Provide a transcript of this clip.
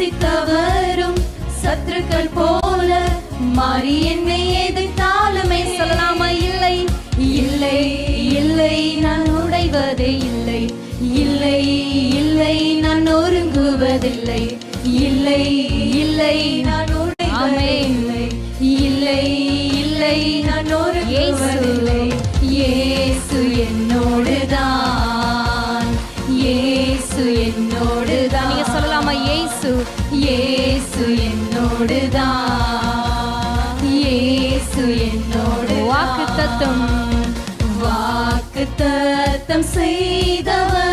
எதிர்த்தவரும் சத்துருக்கள் போல மாறி என்னை எதிர்த்தாலுமே சொல்லலாமா? இல்லை இல்லை இல்லை, நான் உடைவதே இல்லை. இல்லை இல்லை, நான் நொறுங்குவதில்லை. இல்லை இல்லை, நான் உடைவதே இல்லை. இல்லை இல்லை, நான் நொறுங்குவதில்லை. இயேசு என்னோடுதான், இயேசு என்னோடுதான். நீங்க சொல்லலாமா? இயேசு இயேசு என்னோடுதான், இயேசு என்னோடு. வாக்குத்தத்தம் வாக்குத்தத்தம் செய்தவர்